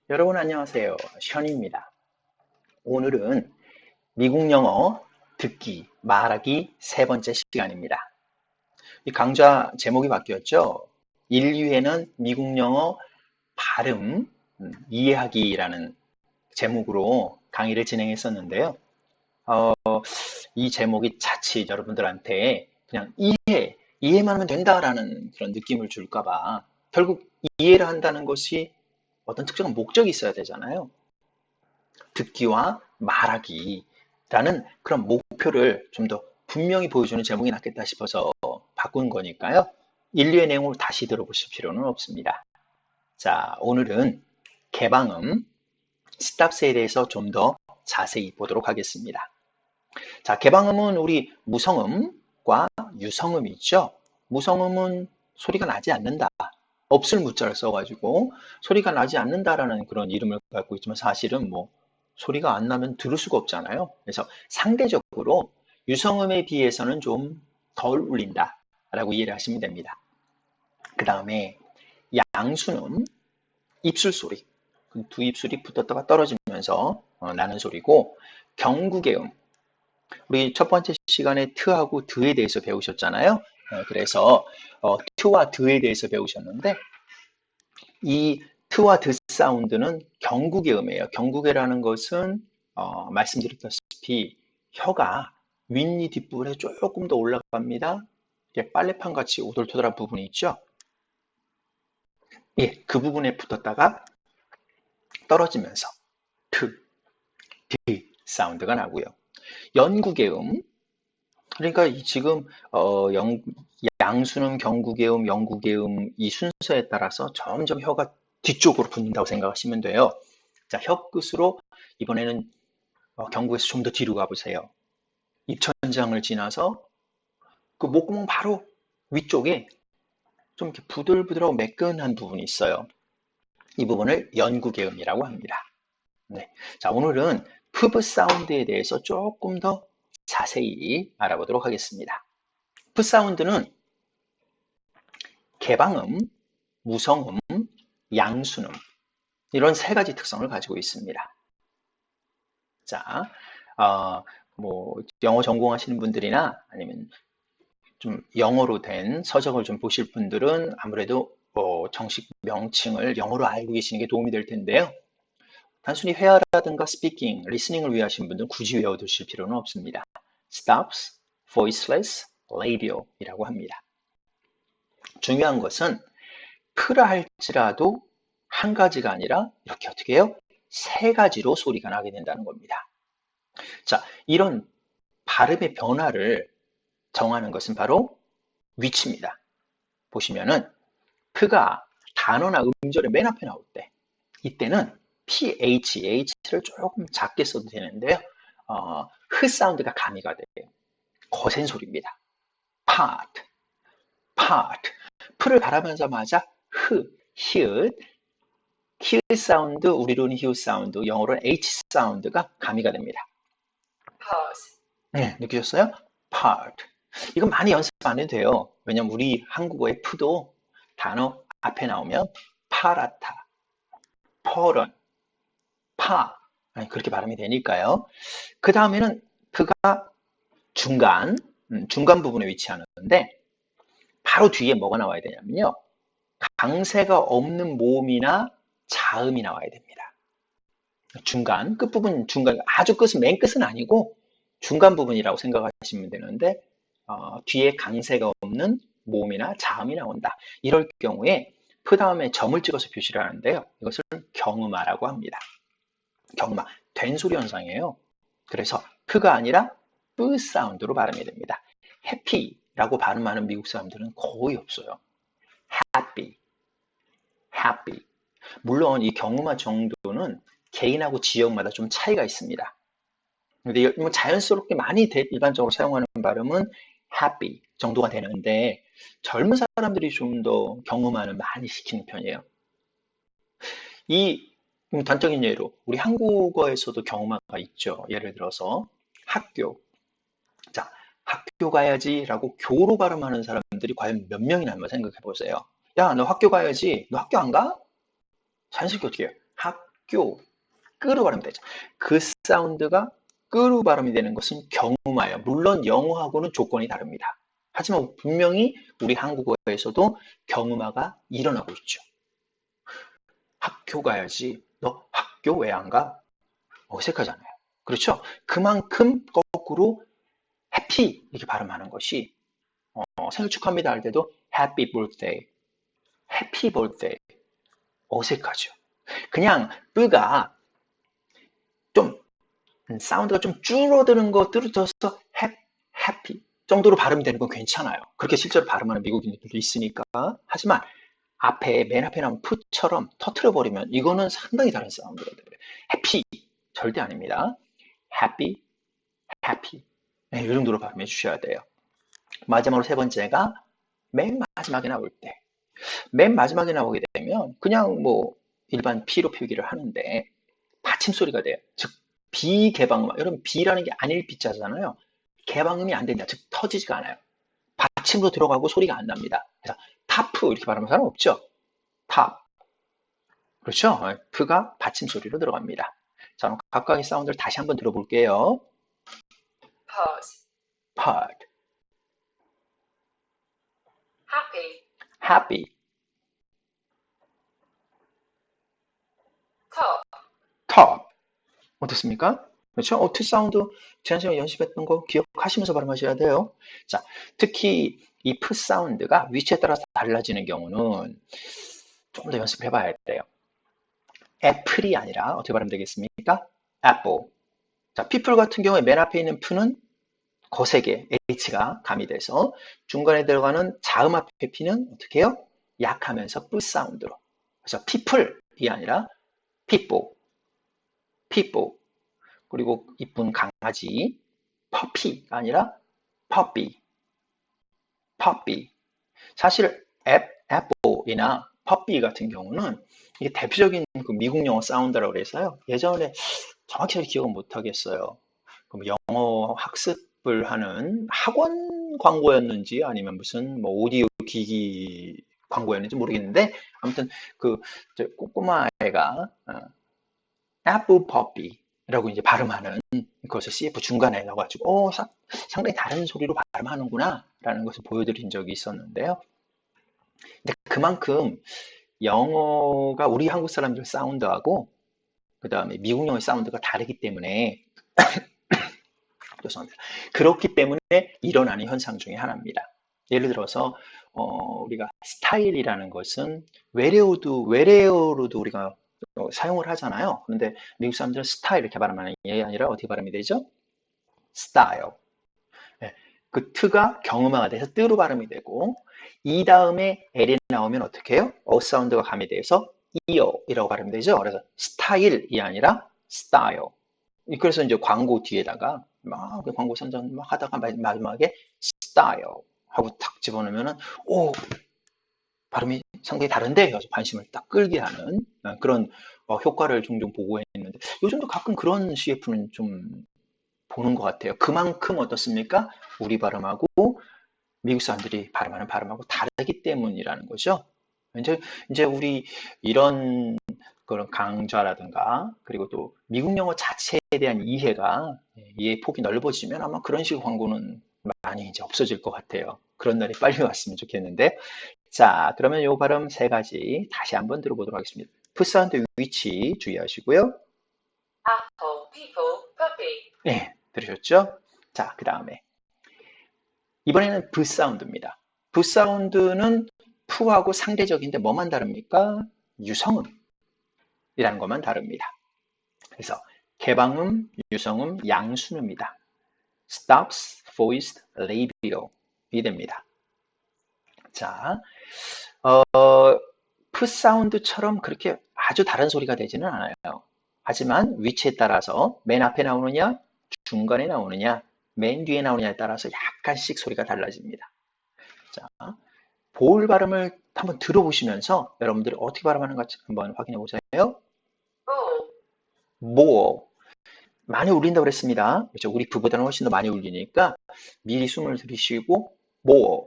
여러분 안녕하세요. 션입니다. 오늘은 미국 영어 듣기, 말하기 세 번째 시간입니다. 이 강좌 제목이 바뀌었죠? 1위에는 미국 영어 발음, 이해하기라는 제목으로 강의를 진행했었는데요. 어, 이 제목이 자칫 여러분들한테 그냥 이해만 하면 된다라는 그런 느낌을 줄까봐 결국 이해를 한다는 것이 어떤 특정한 목적이 있어야 되잖아요. 듣기와 말하기라는 그런 목표를 좀 더 분명히 보여주는 제목이 낫겠다 싶어서 바꾼 거니까요. 인류의 내용을 다시 들어보실 필요는 없습니다. 자, 오늘은 개방음, 스탑스에 대해서 좀 더 자세히 보도록 하겠습니다. 자, 개방음은 우리 무성음과 유성음이 있죠. 무성음은 소리가 나지 않는다. 없을 무자를 써가지고 소리가 나지 않는다라는 그런 이름을 갖고 있지만 사실은 뭐 소리가 안 나면 들을 수가 없잖아요. 그래서 상대적으로 유성음에 비해서는 좀 덜 울린다라고 이해를 하시면 됩니다. 그 다음에 양순음, 입술 소리. 두 입술이 붙었다가 떨어지면서 나는 소리고, 경국의 우리 첫 번째 시간에 트하고 드에 대해서 배우셨잖아요. 그래서 트와 드에 대해서 배우셨는데 이 트와 드 사운드는 경국의 음이에요. 경국의라는 것은 말씀드렸다시피 혀가 윗니 뒷부분에 조금 더 올라갑니다. 이게 빨래판 같이 오돌토돌한 부분이 있죠. 예, 그 부분에 붙었다가 떨어지면서 트, 드 사운드가 나고요. 연국의 그러니까 지금 양수는 경국의 영국의 이 순서에 따라서 점점 혀가 뒤쪽으로 붙는다고 생각하시면 돼요. 자, 혀 끝으로 이번에는 경국에서 좀 더 뒤로 가보세요. 입천장을 지나서 그 목구멍 바로 위쪽에 좀 이렇게 부들부들하고 매끈한 부분이 있어요. 이 부분을 연국의 음이라고 합니다. 네. 자, 오늘은 푸브 사운드에 대해서 조금 더 자세히 알아보도록 하겠습니다. 푸 사운드는 개방음, 무성음, 양순음 이런 세 가지 특성을 가지고 있습니다. 자, 뭐 영어 전공하시는 분들이나 아니면 좀 영어로 된 서적을 좀 보실 분들은 아무래도 정식 명칭을 영어로 알고 계시는 게 도움이 될 텐데요. 단순히 회화라든가 스피킹, 리스닝을 위하신 분들은 굳이 외워두실 필요는 없습니다. Stops, voiceless, radio이라고 합니다. 중요한 것은 프라 할지라도 한 가지가 아니라 이렇게 어떻게 해요? 세 가지로 소리가 나게 된다는 겁니다. 자, 이런 발음의 변화를 정하는 것은 바로 위치입니다. 보시면은 프가 단어나 음절의 맨 앞에 나올 때 이때는 h를 조금 작게 써도 되는데요. 흐 사운드가 가미가 돼요. 거센 소리입니다. part, part. 프를 바라면서마자 히읗 사운드, 우리로는 히읗 사운드, 영어로는 H 사운드가 가미가 됩니다. 네, 느끼셨어요? part. 이건 많이 연습 안 해도 돼요. 왜냐면 우리 한국어의 프도 단어 앞에 나오면 파랗다, 퍼런, 파 그렇게 발음이 되니까요. 그 다음에는 그가 중간 부분에 위치하는데 바로 뒤에 뭐가 나와야 되냐면요. 강세가 없는 모음이나 자음이 나와야 됩니다. 중간, 끝부분 중간, 아주 끝은 맨 끝은 아니고 중간 부분이라고 생각하시면 되는데 뒤에 강세가 없는 모음이나 자음이 나온다. 이럴 경우에 그 다음에 점을 찍어서 표시를 하는데요. 이것을 경음화라고 합니다. 경음화, 된소리 현상이에요. 그래서 프가 아니라 뿌 사운드로 발음이 됩니다. happy라고 발음하는 미국 사람들은 거의 없어요. happy, happy. 물론 이 경음화 정도는 개인하고 지역마다 좀 차이가 있습니다. 근데 자연스럽게 많이 일반적으로 사용하는 발음은 happy 정도가 되는데 젊은 사람들이 좀 더 경음화를 많이 시키는 편이에요. 이 단적인 예로 우리 한국어에서도 경음화가 있죠. 예를 들어서 학교. 자, 학교 가야지라고 교로 발음하는 사람들이 과연 몇 명이나 한번 생각해 보세요. 야, 너 학교 가야지. 너 학교 안 가? 자연스럽게 어떻게 해요? 학교, 끄로 발음이 되죠. 그 사운드가 끄로 발음이 되는 것은 경우마예요. 물론 영어하고는 조건이 다릅니다. 하지만 분명히 우리 한국어에서도 경우마가 일어나고 있죠. 학교 가야지. 너 학교 왜 안 가? 어색하잖아요. 그렇죠? 그만큼 거꾸로 해피 이렇게 발음하는 것이 생일 축하합니다 할 때도 happy birthday, happy birthday 어색하죠. 그냥 뿌가 좀 사운드가 좀 줄어드는 거 떨어져서 happy 정도로 발음이 되는 건 괜찮아요. 그렇게 실제로 발음하는 미국인들도 있으니까. 하지만 맨 앞에 나온 푸처럼 터트려 버리면 이거는 상당히 다른 사운드가 돼요. happy 절대 아닙니다. happy, happy. 네, 이 정도로 발음해 주셔야 돼요. 마지막으로 세 번째가 맨 마지막에 나올 때. 맨 마지막에 나오게 되면 그냥 뭐 일반 P로 표기를 하는데 받침 소리가 돼요. 즉 비개방음. 여러분 B라는 게 아닐 B자잖아요. 개방음이 안 된다. 즉 터지지가 않아요. 받침으로 들어가고 소리가 안 납니다. 그래서 타프 이렇게 발음하는 사람 없죠? 탑. 그렇죠? 프가 받침 소리로 들어갑니다. 자, 그럼 각각의 사운드를 다시 한번 들어볼게요. Pause. part, Happy. happy, Top. top. 어떻습니까? 그렇죠? 투 사운드 지난 시간에 연습했던 거 기억하시면서 발음하셔야 돼요. 자, 특히 이 프 사운드가 위치에 따라서 달라지는 경우는 좀 더 연습해 봐야 돼요. 애플이 아니라 어떻게 발음 되겠습니까? apple. 자, people 같은 경우에 맨 앞에 있는 프는 거세게 H가 가미돼서 중간에 들어가는 자음 앞에 P는 어떻게 해요? 약하면서 뿌 사운드로. 그래서 people이 아니라 people, people. 그리고 이쁜 강아지 puppy가 아니라 puppy, puppy. 사실 apple이나 puppy 같은 경우는 이게 대표적인 그 미국 영어 사운드라고 그래서요. 예전에 정확히 기억은 못 하겠어요. 영어 학습을 하는 학원 광고였는지 아니면 무슨 뭐 오디오 기기 광고였는지 모르겠는데 아무튼 그 꼬마 아이가 애플 퍼피라고 이제 발음하는 그것을 CF 중간에 넣어가지고 상당히 다른 소리로 발음하는구나라는 것을 보여드린 적이 있었는데요. 근데 그만큼 영어가 우리 한국 사람들 사운드하고 그 다음에 미국 영어의 사운드가 다르기 때문에 죄송합니다. 그렇기 때문에 일어나는 현상 중에 하나입니다. 예를 들어서 우리가 스타일이라는 것은 외래어로도 우리가 사용을 하잖아요. 그런데 미국 사람들은 스타일 이렇게 발음하는 게 아니라 어떻게 발음이 되죠? 스타일. 네. 그 트가 경음화가 돼서 뜨로 발음이 되고 이 다음에 L이 나오면 어떻게 해요? 사운드가 가미돼서 이어이라고 발음이 되죠. 그래서 스타일이 아니라 스타일. 그래서 이제 광고 뒤에다가 막 광고 선전 막 하다가 마지막에 스타일 하고 탁 집어넣으면은 발음이 상당히 다른데 그래서 관심을 딱 끌게 하는 그런 효과를 종종 보고 했는데 요즘도 가끔 그런 CF는 좀 보는 것 같아요. 그만큼 어떻습니까? 우리 발음하고 미국 사람들이 발음하는 발음하고 다르기 때문이라는 거죠. 이제 우리 이런 그런 강좌라든가 그리고 또 미국 영어 자체에 대한 이해 폭이 넓어지면 아마 그런 식의 광고는 많이 이제 없어질 것 같아요. 그런 날이 빨리 왔으면 좋겠는데. 자, 그러면 요 발음 세 가지 다시 한번 들어보도록 하겠습니다. 풋사운드 위치 주의하시고요. Apple. People. Puppy. 네, 들으셨죠? 자, 그 다음에 이번에는 브 사운드입니다. 브 사운드는 푸하고 상대적인데 뭐만 다릅니까? 유성음이라는 것만 다릅니다. 그래서 개방음, 유성음, 양순음입니다. stops, voiced, labial 이 됩니다. 자, 푸 사운드처럼 그렇게 아주 다른 소리가 되지는 않아요. 하지만 위치에 따라서 맨 앞에 나오느냐, 중간에 나오느냐, 맨 뒤에 나오느냐에 따라서 약간씩 소리가 달라집니다. 자, 볼 발음을 한번 들어보시면서 여러분들이 어떻게 발음하는가 한번 확인해 보세요. Ball. more. 많이 울린다고 그랬습니다. 그렇죠? 우리 부보다는 훨씬 더 많이 울리니까 미리 숨을 들이쉬고 more.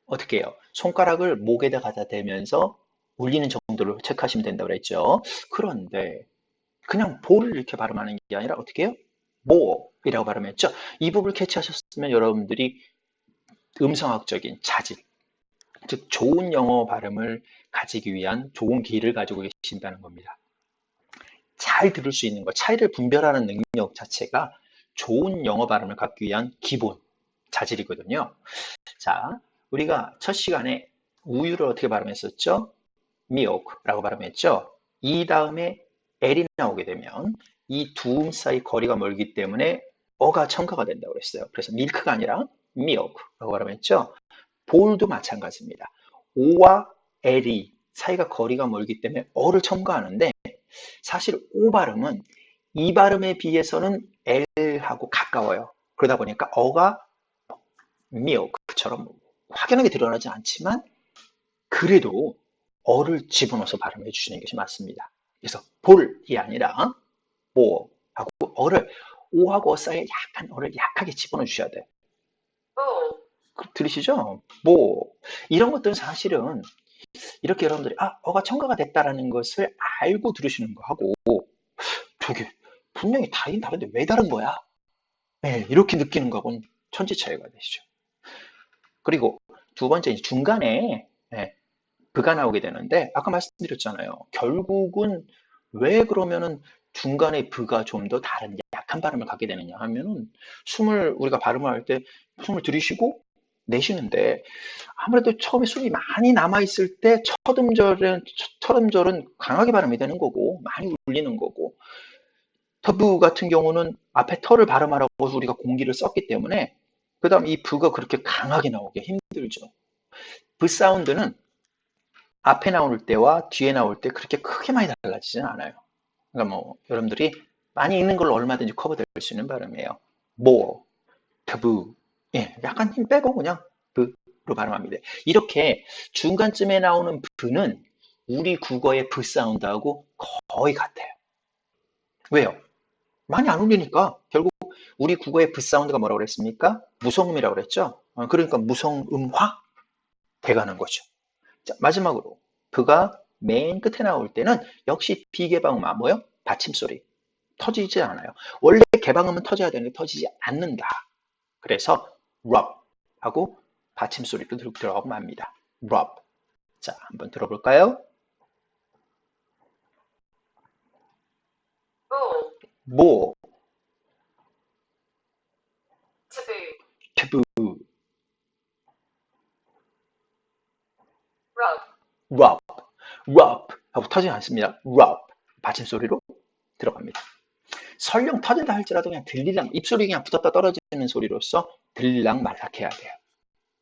어떻게 해요? 손가락을 목에다 갖다 대면서 울리는 정도로 체크하시면 된다고 그랬죠. 그런데 그냥 볼을 이렇게 발음하는 게 아니라 어떻게 해요? more이라고 발음했죠. 이 부분을 캐치하셨으면 여러분들이 음성학적인 자질, 즉 좋은 영어 발음을 가지기 위한 좋은 기회를 가지고 계신다는 겁니다. 잘 들을 수 있는 것, 차이를 분별하는 능력 자체가 좋은 영어 발음을 갖기 위한 기본 자질이거든요. 자, 우리가 첫 시간에 우유를 어떻게 발음했었죠? milk라고 발음했죠. 이 다음에 l이 나오게 되면 이 두 음 사이 거리가 멀기 때문에 어가 첨가가 된다고 그랬어요. 그래서 milk가 아니라 milk라고 발음했죠. 볼도 마찬가지입니다. O와 L이 사이가 거리가 멀기 때문에 어를 첨가하는데 사실 O 발음은 이 발음에 비해서는 L하고 가까워요. 그러다 보니까 어가 milk처럼 확연하게 드러나지 않지만 그래도 어를 집어넣어서 발음해 주시는 것이 맞습니다. 그래서 볼이 아니라 모하고 어를 오하고 어 사이에 약간 어를 약하게 집어넣어 주셔야 돼요. ball, 들으시죠? 뭐 이런 것들은 사실은 이렇게 여러분들이 어가 첨가가 됐다라는 것을 알고 들으시는 거하고 되게 분명히 다르긴 다른데 왜 다른 거야? 네, 이렇게 느끼는 거하고는 천지 차이가 되시죠. 그리고 두 번째 중간에 네, 그가 나오게 되는데 아까 말씀드렸잖아요. 결국은 왜 그러면은 중간에 그가 좀 더 다른 약한 발음을 갖게 되느냐 하면은 숨을 우리가 발음을 할 때 숨을 들이쉬고 내쉬는데 아무래도 처음에 숨이 많이 남아 있을 때 첫 음절은 강하게 발음이 되는 거고 많이 울리는 거고 터브 같은 경우는 앞에 터를 발음하라고 해서 우리가 공기를 썼기 때문에 그다음 이 부가 그렇게 강하게 나오기 힘들죠. 부 사운드는 앞에 나올 때와 뒤에 나올 때 그렇게 크게 많이 달라지진 않아요. 그러니까 뭐 여러분들이 많이 읽는 걸로 얼마든지 커버될 수 있는 발음이에요. more, 부, 예, 약간 힘 빼고 그냥 부로 발음합니다. 이렇게 중간쯤에 나오는 부는 우리 국어의 부 사운드하고 거의 같아요. 왜요? 많이 안 울리니까 결국 우리 국어의 부 사운드가 뭐라고 그랬습니까? 무성음이라고 그랬죠? 그러니까 무성음화 돼가는 거죠. 자, 마지막으로 그가 맨 끝에 나올 때는 역시 비개방음 뭐요? 받침소리 터지지 않아요. 원래 개방음은 터져야 되는데 터지지 않는다. 그래서 rub 하고 받침소리도 들어가고 맙니다. rub. 자, 한번 들어볼까요? ball, 뭐, taboo, taboo, rub, rub, rub 하고 터지지 않습니다. rub 받침소리로 들어갑니다. 설령 터진다 할지라도 그냥 들리랑 입술이 그냥 붙었다 떨어지는 소리로서 들리랑 말락해야 돼요.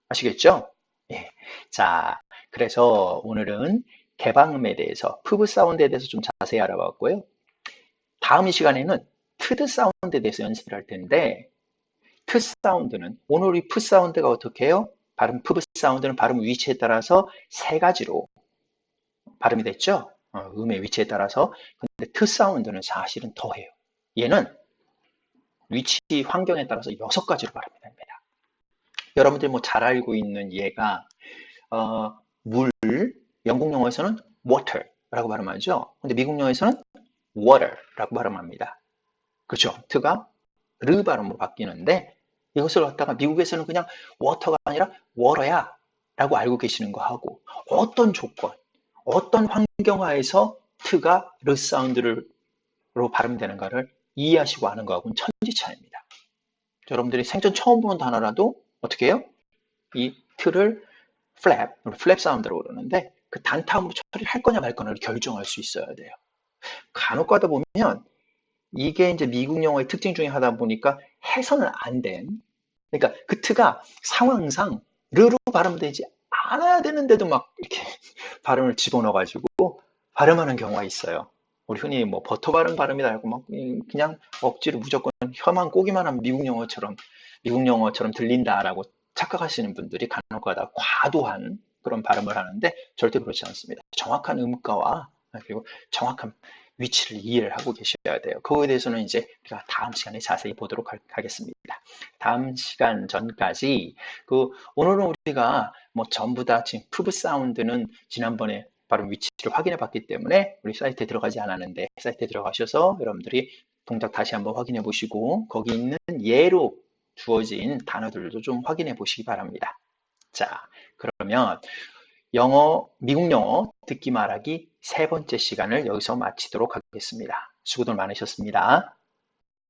아시겠죠? 예. 자, 그래서 오늘은 개방음에 대해서, 푸브 사운드에 대해서 좀 자세히 알아봤고요. 다음 시간에는 트드 사운드에 대해서 연습을 할 텐데, 트 사운드는, 오늘 이 푸 사운드가 어떻게 해요? 푸브 사운드는 발음 위치에 따라서 세 가지로 발음이 됐죠? 음의 위치에 따라서. 근데 트 사운드는 사실은 더해요. 얘는 위치 환경에 따라서 6가지로 발음이 됩니다. 여러분들이 뭐 잘 알고 있는 얘가 물, 영국 영어에서는 water라고 발음하죠. 근데 미국 영어에서는 water라고 발음합니다. 그렇죠? 트가 르 발음으로 바뀌는데 이것을 갖다가 미국에서는 그냥 water가 아니라 water야 라고 알고 계시는 거하고 어떤 조건, 어떤 환경하에서 트가 르 사운드로 발음되는가를 이해하시고 아는 거하고는 천지 차이입니다. 여러분들이 생전 처음 보는 단어라도 어떻게 해요? 이 틀을 플랩 사운드라고 그러는데 그 단타음으로 처리를 할 거냐 말 거냐를 결정할 수 있어야 돼요. 간혹 가다 보면 이게 이제 미국 영어의 특징 중에 하다 보니까 해서는 안 된, 그러니까 그 트가 상황상 르로 발음되지 않아야 되는데도 막 이렇게 발음을 집어넣어가지고 발음하는 경우가 있어요. 우리 흔히 뭐 버터 발음이다 하고 막 그냥 억지로 무조건 혀만 꼬기만 하면 미국 영어처럼 들린다라고 착각하시는 분들이 간혹 가다 과도한 그런 발음을 하는데 절대 그렇지 않습니다. 정확한 음가와 그리고 정확한 위치를 이해를 하고 계셔야 돼요. 그거에 대해서는 이제 우리가 다음 시간에 자세히 보도록 하겠습니다. 다음 시간 전까지 오늘은 우리가 뭐 전부 다 지금 푸브 사운드는 지난번에 발음 위치를 확인해 봤기 때문에 우리 사이트에 들어가지 않았는데 사이트에 들어가셔서 여러분들이 동작 다시 한번 확인해 보시고 거기 있는 예로 주어진 단어들도 좀 확인해 보시기 바랍니다. 자, 그러면 미국 영어 듣기 말하기 세 번째 시간을 여기서 마치도록 하겠습니다. 수고들 많으셨습니다.